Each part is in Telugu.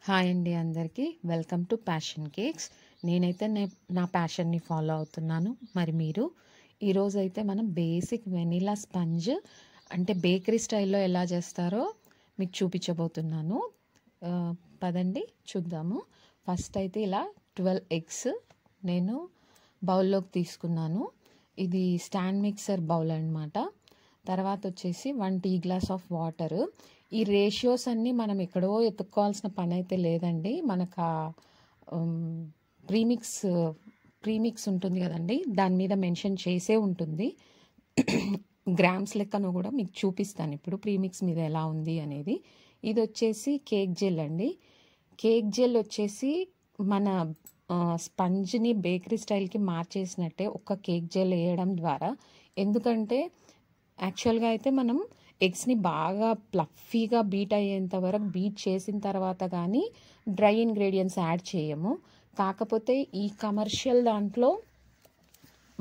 హాయ్ అండి అందరికీ వెల్కమ్ టు ప్యాషన్ కేక్స్. నేనైతే నా ప్యాషన్ని ఫాలో అవుతున్నాను. మరి మీరు ఈరోజు అయితే మనం బేసిక్ వెనిలా స్పంజ్ అంటే బేకరీ స్టైల్లో ఎలా చేస్తారో మీకు చూపించబోతున్నాను. పదండి చూద్దాము. ఫస్ట్ అయితే ఇలా 12 ఎగ్స్ నేను బౌల్లోకి తీసుకున్నాను. ఇది స్టాండ్ మిక్సర్ బౌల్ అన్నమాట. తర్వాత వచ్చేసి 1 టీ గ్లాస్ ఆఫ్ వాటర్. ఈ రేషియోస్ అన్నీ మనం ఎక్కడో ఎత్తుక్కోవాల్సిన పని అయితే లేదండి. మనకు ప్రీమిక్స్ ఉంటుంది కదండి, దాని మీద మెన్షన్ చేసే ఉంటుంది. గ్రామ్స్ లెక్కను కూడా మీకు చూపిస్తాను ఇప్పుడు ప్రీమిక్స్ మీద ఎలా ఉంది అనేది. ఇది వచ్చేసి కేక్ జెల్ అండి. కేక్ జెల్ వచ్చేసి మన స్పంజ్ని బేకరీ స్టైల్కి మార్చేసినట్టే ఒక్క కేక్ జెల్ వేయడం ద్వారా. ఎందుకంటే యాక్చువల్గా అయితే మనం ఎగ్స్ని బాగా ప్లఫీగా బీట్ అయ్యేంత వరకు బీట్ చేసిన తర్వాత కానీ డ్రై ఇంగ్రీడియంట్స్ యాడ్ చేయము. కాకపోతే ఈ కమర్షియల్ దాంట్లో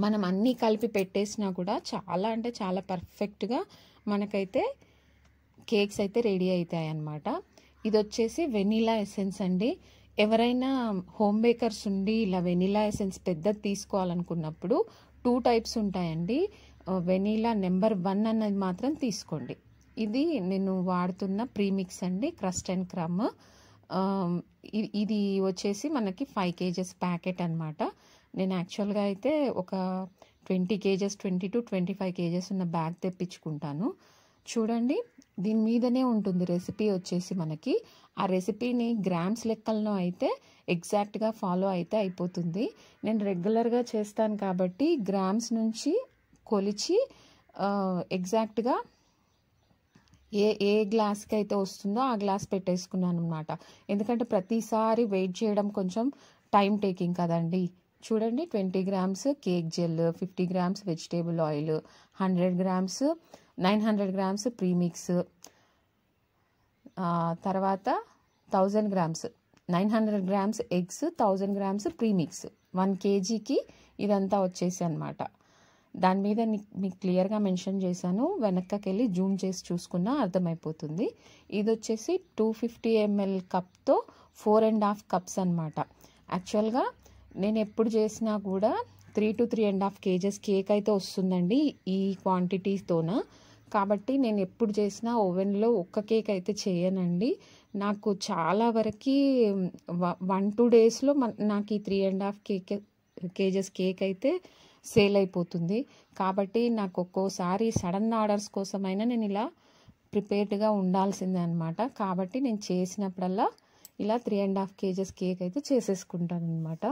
మనం అన్నీ కలిపి పెట్టేసినా కూడా చాలా అంటే చాలా పర్ఫెక్ట్గా మనకైతే కేక్స్ అయితే రెడీ అవుతాయి అన్నమాట. ఇది వచ్చేసి వెనిలా ఎసెన్స్ అండి. ఎవరైనా హోమ్ బేకర్స్ ఉండి ఇలా వెనిలా ఎసెన్స్ పెద్దది తీసుకోవాలనుకున్నప్పుడు 2 టైప్స్ ఉంటాయండి. వెనీలా నెంబర్ 1 అన్నది మాత్రం తీసుకోండి. ఇది నేను వాడుతున్న ప్రీమిక్స్ అండి, క్రస్ట్ అండ్ క్రమ్. ఇది వచ్చేసి మనకి 5 kgs ప్యాకెట్ అనమాట. నేను యాక్చువల్గా అయితే ఒక 20 kgs 20 to 25 kgs ఉన్న బ్యాగ్ తెప్పించుకుంటాను. చూడండి, దీని మీదనే ఉంటుంది రెసిపీ వచ్చేసి మనకి. ఆ రెసిపీని గ్రామ్స్ లెక్కల్లో అయితే ఎగ్జాక్ట్గా ఫాలో అయితే అయిపోతుంది. నేను రెగ్యులర్గా చేస్తాను కాబట్టి గ్రామ్స్ నుంచి కొలిచి ఎగ్జాక్ట్గా ఏ గ్లాస్కి అయితే వస్తుందో ఆ గ్లాస్ పెట్టేసుకున్నాను అనమాట. ఎందుకంటే ప్రతిసారి వెయిట్ చేయడం కొంచెం టైం టేకింగ్ కదండి. చూడండి, 20 grams cake gel, 50 grams vegetable oil, 100 grams 900 grams premix, తర్వాత 1000 grams 900 grams eggs, 1000 grams premix, 1 kgకి ఇదంతా వచ్చేసి అనమాట. దాని మీద మీకు క్లియర్గా మెన్షన్ చేశాను. వెనక్కకి వెళ్ళి జూమ్ చేసి చూసుకున్నా అర్థమైపోతుంది. ఇది వచ్చేసి 250 ml కప్తో 4.5 cups అనమాట. యాక్చువల్గా నేను ఎప్పుడు చేసినా కూడా 3 to 3.5 kgs కేక్ అయితే వస్తుందండి ఈ క్వాంటిటీతోన. కాబట్టి నేను ఎప్పుడు చేసినా ఓవెన్లో ఒక్క కేక్ అయితే చేయనండి. నాకు చాలా వరకు 1-2 డేస్లో నాకు ఈ 3.5 kgs కేక్ అయితే సేల్ అయిపోతుంది. కాబట్టి నాకు ఒక్కోసారి సడన్ ఆర్డర్స్ కోసమైనా నేను ఇలా ప్రిపేర్డ్గా ఉండాల్సిందే అనమాట. కాబట్టి నేను చేసినప్పుడల్లా ఇలా 3.5 kgs కేక్ అయితే చేసేసుకుంటాను అనమాట.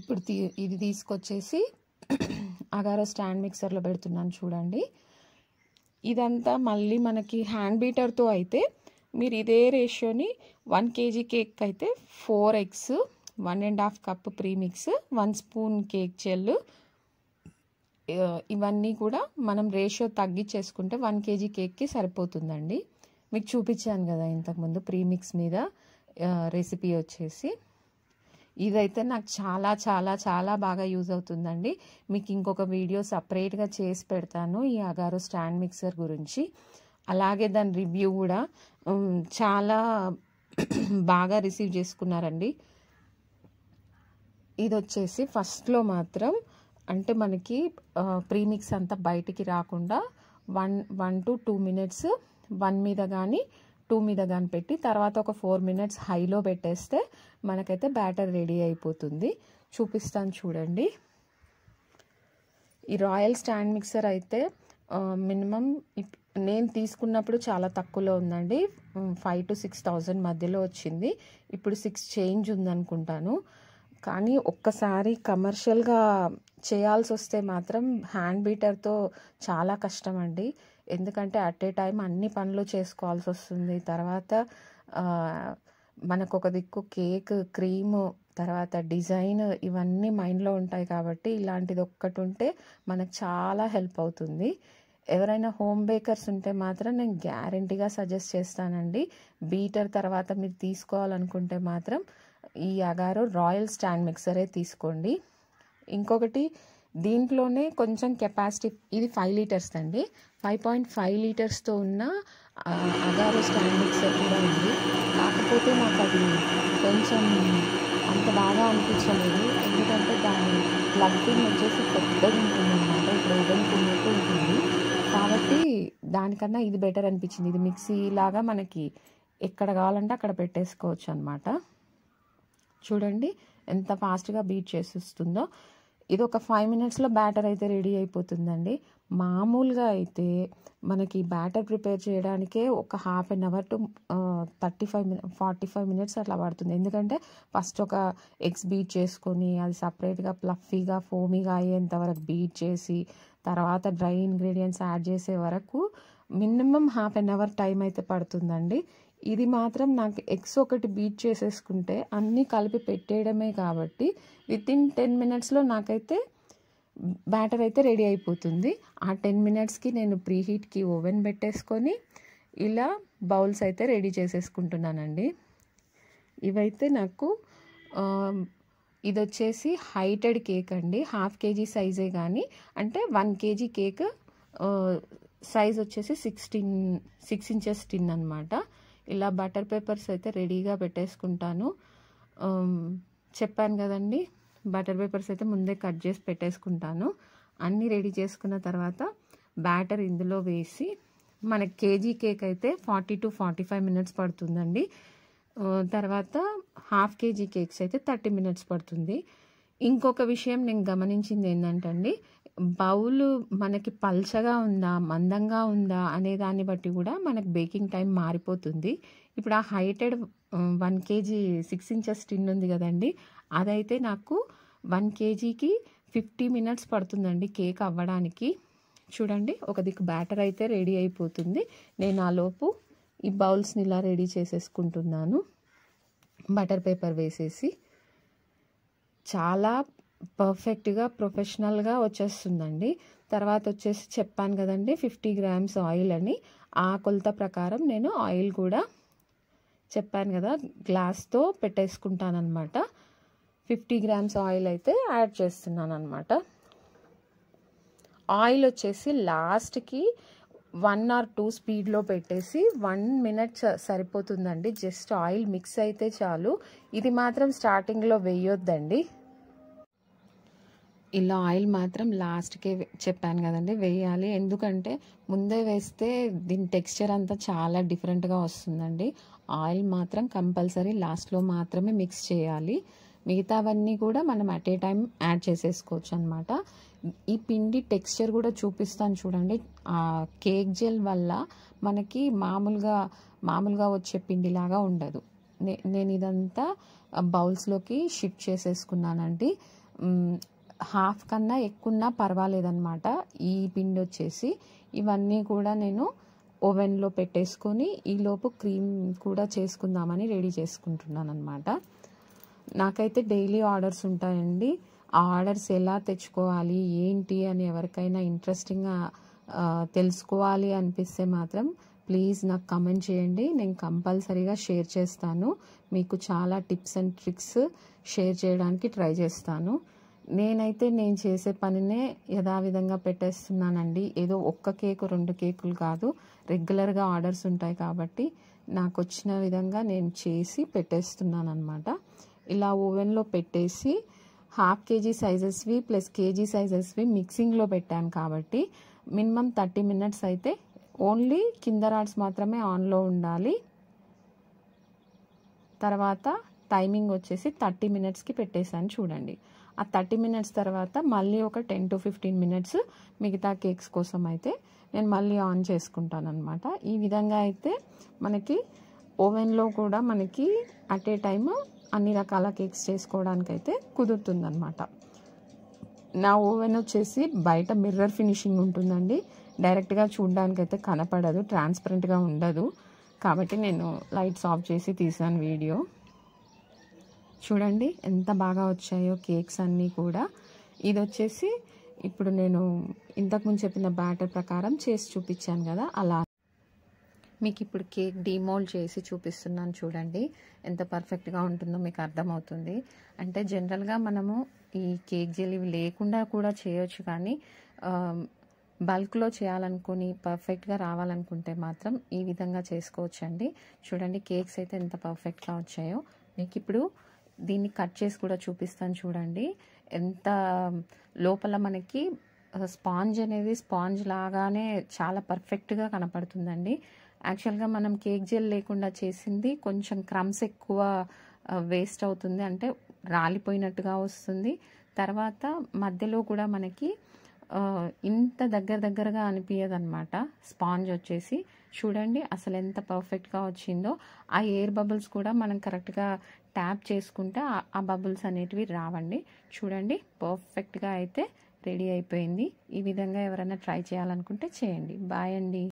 ఇప్పుడు ఇది తీసుకొచ్చేసి అగారో స్టాండ్ మిక్సర్లో పెడుతున్నాను చూడండి. ఇదంతా మళ్ళీ మనకి హ్యాండ్ బీటర్తో అయితే మీరు ఇదే రేషియోని 1 kg కేక్ అయితే 4 eggs, 1.5 cup premix, 1 spoon cake gel, ఇవన్నీ కూడా మనం రేషియో తగ్గించేసుకుంటే 1 kg కేక్కి సరిపోతుందండి. మీకు చూపించాను కదా ఇంతకుముందు ప్రీమిక్స్ మీద రెసిపీ వచ్చేసి. ఇదైతే నాకు చాలా చాలా చాలా బాగా యూజ్ అవుతుందండి. మీకు ఇంకొక వీడియో సపరేట్గా చేసి పెడతాను ఈ అగారో స్టాండ్ మిక్సర్ గురించి. అలాగే దాని రివ్యూ కూడా చాలా బాగా రిసీవ్ చేసుకున్నారండి. ఇది వచ్చేసి ఫస్ట్లో మాత్రం అంటే మనకి ప్రీమిక్స్ అంతా బయటికి రాకుండా 1 to 2 minutes 1 మీద కానీ 2 మీద కానీ పెట్టి తర్వాత ఒక 4 minutes హైలో పెట్టేస్తే మనకైతే బ్యాటర్ రెడీ అయిపోతుంది. చూపిస్తాను చూడండి. ఈ రాయల్ స్టాండ్ మిక్సర్ అయితే మినిమం నేను తీసుకున్నప్పుడు చాలా తక్కువలో ఉందండి. 5,000 to 6,000 మధ్యలో వచ్చింది. ఇప్పుడు 6 చేంజ్ ఉందనుకుంటాను. కానీ ఒక్కసారి కమర్షియల్గా చేయాల్సి వస్తే మాత్రం హ్యాండ్ బీటర్తో చాలా కష్టం అండి. ఎందుకంటే అట్ ఏ టైం అన్ని పనులు చేసుకోవాల్సి వస్తుంది. తర్వాత మనకు ఒక దిక్కు కేక్, క్రీము, తర్వాత డిజైన్ ఇవన్నీ మైండ్లో ఉంటాయి. కాబట్టి ఇలాంటిది ఒక్కటి ఉంటే మనకు చాలా హెల్ప్ అవుతుంది. ఎవరైనా హోమ్ బేకర్స్ ఉంటే మాత్రం నేను గ్యారంటీగా సజెస్ట్ చేస్తానండి. బీటర్ తర్వాత మీరు తీసుకోవాలనుకుంటే మాత్రం ఈ అగారో రాయల్ స్టాండ్ మిక్సరే తీసుకోండి. ఇంకొకటి దీంట్లోనే కొంచెం కెపాసిటీ, ఇది 5 liters అండి. 5.5 liters ఉన్న అగారో స్టాండ్ మిక్సర్ కూడా ఉంది. కాకపోతే నాకు అది కొంచెం అంత బాగా అనిపించలేదు. ఎందుకంటే దాని ప్లగ్ పిన్ వచ్చేసి పెద్దగా ఉంటుందన్నమాట. ఇప్పుడు ఓవెన్కి ఉన్నట్టు ఉంటుంది. కాబట్టి దానికన్నా ఇది బెటర్ అనిపించింది. ఇది మిక్సీ లాగా మనకి ఎక్కడ కావాలంటే అక్కడ పెట్టేసుకోవచ్చు అనమాట. చూడండి ఎంత ఫాస్ట్గా బీట్ చేసేస్తుందో. ఇది ఒక 5 మినిట్స్లో బ్యాటర్ అయితే రెడీ అయిపోతుందండి. మామూలుగా అయితే మనకి బ్యాటర్ ప్రిపేర్ చేయడానికే ఒక half an hour to 45 minutes అట్లా పడుతుంది. ఎందుకంటే ఫస్ట్ ఒక ఎగ్స్ బీట్ చేసుకొని అది సపరేట్గా ఫ్లఫీగా ఫోమీగా అయ్యేంత వరకు బీట్ చేసి తర్వాత డ్రై ఇంగ్రీడియంట్స్ యాడ్ చేసే వరకు minimum half an hour time అయితే పడుతుందండి. ఇది మాత్రం నాకు ఎగ్స్ ఒకటి బీట్ చేసేసుకుంటే అన్నీ కలిపి పెట్టేయడమే కాబట్టి వితిన్ 10 మినిట్స్లో నాకైతే బ్యాటర్ అయితే రెడీ అయిపోతుంది. ఆ 10 మినిట్స్కి నేను ప్రీహీట్కి ఓవెన్ పెట్టేసుకొని ఇలా బౌల్స్ అయితే రెడీ చేసేసుకుంటున్నానండి. ఇవైతే నాకు ఇది వచ్చేసి హైటెడ్ కేక్ అండి. 1/2 kg సైజే కానీ అంటే 1 kg కేక్ సైజ్ వచ్చేసి 6 ఇంచెస్ టిన్ అనమాట. ఇలా బటర్ పేపర్స్ అయితే రెడీగా పెట్టేసుకుంటాను. చెప్పాను కదండి, బటర్ పేపర్స్ అయితే ముందే కట్ చేసి పెట్టేసుకుంటాను. అన్నీ రెడీ చేసుకున్న తర్వాత బ్యాటర్ ఇందులో వేసి మనకి కేజీ కేక్ అయితే 40 to 45 మినిట్స్ పడుతుందండి. తర్వాత 1/2 kg కేక్స్ అయితే 30 మినిట్స్ పడుతుంది. ఇంకొక విషయం నేను గమనించింది ఏంటంటే అండి, బౌల్ మనకి పల్చగా ఉందా మందంగా ఉందా అనే దాన్ని బట్టి కూడా మనకి బేకింగ్ టైం మారిపోతుంది. ఇప్పుడు ఆ హైటెడ్ 1 kg 6 ఇంచెస్ టిన్ ఉంది కదండి, అదైతే నాకు 1 kgకి 50 మినిట్స్ పడుతుందండి కేక్ అవ్వడానికి. చూడండి ఒక దిక్కు బ్యాటర్ అయితే రెడీ అయిపోతుంది. నేను ఆలోపు ఈ బౌల్స్ని ఇలా రెడీ చేసేసుకుంటున్నాను. బటర్ పేపర్ వేసేసి చాలా పర్ఫెక్ట్గా ప్రొఫెషనల్గా వచ్చేస్తుందండి. తర్వాత వచ్చేసి చెప్పాను కదండి 50 grams ఆయిల్ అని, ఆ కొలత ప్రకారం నేను ఆయిల్ కూడా చెప్పాను కదా గ్లాస్తో పెట్టేసుకుంటానమాట. 50 grams ఆయిల్ అయితే యాడ్ చేస్తున్నాను అనమాట. ఆయిల్ వచ్చేసి లాస్ట్కి 1 or 2 స్పీడ్లో పెట్టేసి 1 minute సరిపోతుందండి. జస్ట్ ఆయిల్ మిక్స్ అయితే చాలు. ఇది మాత్రం స్టార్టింగ్లో వేయొద్దండి. ఇలా ఆయిల్ మాత్రం లాస్ట్కే చెప్పాను కదండి వేయాలి. ఎందుకంటే ముందే వేస్తే దీని టెక్స్చర్ అంతా చాలా డిఫరెంట్గా వస్తుందండి. ఆయిల్ మాత్రం కంపల్సరీ లాస్ట్లో మాత్రమే మిక్స్ చేయాలి. మిగతావన్నీ కూడా మనం అట్ ఏ టైం యాడ్ చేసేసుకోవచ్చు అనమాట. ఈ పిండి టెక్స్చర్ కూడా చూపిస్తాను చూడండి. ఆ కేక్ జెల్ వల్ల మనకి మామూలుగా వచ్చే పిండిలాగా ఉండదు. నేను ఇదంతా బౌల్స్లోకి షిఫ్ట్ చేసేసుకున్నానండి. హాఫ్ కన్నా ఎక్కువన్నా పర్వాలేదన్నమాట. ఈ పిండి వచ్చేసి ఇవన్నీ కూడా నేను ఓవెన్లో పెట్టేసుకొని ఈలోపు క్రీమ్ కూడా చేసుకుందామని రెడీ చేసుకుంటున్నాను అనమాట. నాకైతే డైలీ ఆర్డర్స్ ఉంటాయండి. ఆ ఆర్డర్స్ ఎలా తెచ్చుకోవాలి ఏంటి అని ఎవరికైనా ఇంట్రెస్టింగ్గా తెలుసుకోవాలి అనిపిస్తే మాత్రం ప్లీజ్ నాకు కమెంట్ చేయండి. నేను కంపల్సరీగా షేర్ చేస్తాను. మీకు చాలా టిప్స్ అండ్ ట్రిక్స్ షేర్ చేయడానికి ట్రై చేస్తాను. నేనైతే నేను చేసే పనినే యథావిధంగా పెట్టేస్తున్నానండి. ఏదో ఒక్క కేకు 2 కేకులు కాదు, రెగ్యులర్గా ఆర్డర్స్ ఉంటాయి కాబట్టి నాకు వచ్చిన విధంగా నేను చేసి పెట్టేస్తున్నాను అనమాట. ఇలా ఓవెన్లో పెట్టేసి 1/2 kg సైజెస్వి ప్లస్ కేజీ సైజెస్వి మిక్సింగ్లో పెట్టాను కాబట్టి మినిమం 30 మినిట్స్ అయితే ఓన్లీ కింద రాడ్స్ మాత్రమే ఆన్లో ఉండాలి. తర్వాత టైమింగ్ వచ్చేసి 30 మినిట్స్కి పెట్టేశాను చూడండి. ఆ 30 మినిట్స్ తర్వాత మళ్ళీ ఒక 10 to 15 మినిట్స్ మిగతా కేక్స్ కోసం అయితే నేను మళ్ళీ ఆన్ చేసుకుంటాను అనమాట. ఈ విధంగా అయితే మనకి ఓవెన్లో కూడా మనకి అట్ ఏ టైమ్ అన్ని రకాల కేక్స్ చేసుకోవడానికి అయితే కుదురుతుందనమాట. నా ఓవెన్ వచ్చేసి బయట మిర్రర్ ఫినిషింగ్ ఉంటుందండి. డైరెక్ట్గా చూడడానికి అయితే కనపడదు, ట్రాన్స్పరెంట్గా ఉండదు. కాబట్టి నేను లైట్స్ ఆఫ్ చేసి తీసాను వీడియో. చూడండి ఎంత బాగా వచ్చాయో కేక్స్ అన్నీ కూడా. ఇది వచ్చేసి ఇప్పుడు నేను ఇంతకుముందు చెప్పిన బ్యాటర్ ప్రకారం చేసి చూపించాను కదా, అలా మీకు ఇప్పుడు కేక్ డీమోల్డ్ చేసి చూపిస్తున్నాను చూడండి. ఎంత పర్ఫెక్ట్గా ఉంటుందో మీకు అర్థమవుతుంది. అంటే జనరల్గా మనము ఈ కేక్ జెల్ ఇవి లేకుండా కూడా చేయొచ్చు, కానీ బల్క్లో చేయాలనుకుని పర్ఫెక్ట్గా రావాలనుకుంటే మాత్రం ఈ విధంగా చేసుకోవచ్చండి. చూడండి కేక్స్ అయితే ఎంత పర్ఫెక్ట్గా వచ్చాయో. మీకు ఇప్పుడు దీన్ని కట్ చేసి కూడా చూపిస్తాను చూడండి. ఎంత లోపల మనకి స్పాంజ్ అనేది స్పాంజ్ లాగానే చాలా పర్ఫెక్ట్గా కనపడుతుందండి. యాక్చువల్గా మనం కేక్ జెల్ లేకుండా చేసింది కొంచెం క్రమ్స్ ఎక్కువ వేస్ట్ అవుతుంది, అంటే రాలిపోయినట్టుగా వస్తుంది. తర్వాత మధ్యలో కూడా మనకి ఇంత దగ్గరగా అనిపించదన్నమాట. స్పాంజ్ వచ్చేసి చూడండి అసలు ఎంత పర్ఫెక్ట్గా వచ్చిందో. ఆ ఎయిర్ బబుల్స్ కూడా మనం కరెక్ట్గా ట్యాప్ చేసుకుంటే ఆ బబుల్స్ అనేటివి రావండి. చూడండి పర్ఫెక్ట్గా అయితే రెడీ అయిపోయింది. ఈ విధంగా ఎవరైనా ట్రై చేయాలనుకుంటే చేయండి. బాయ్ అండి.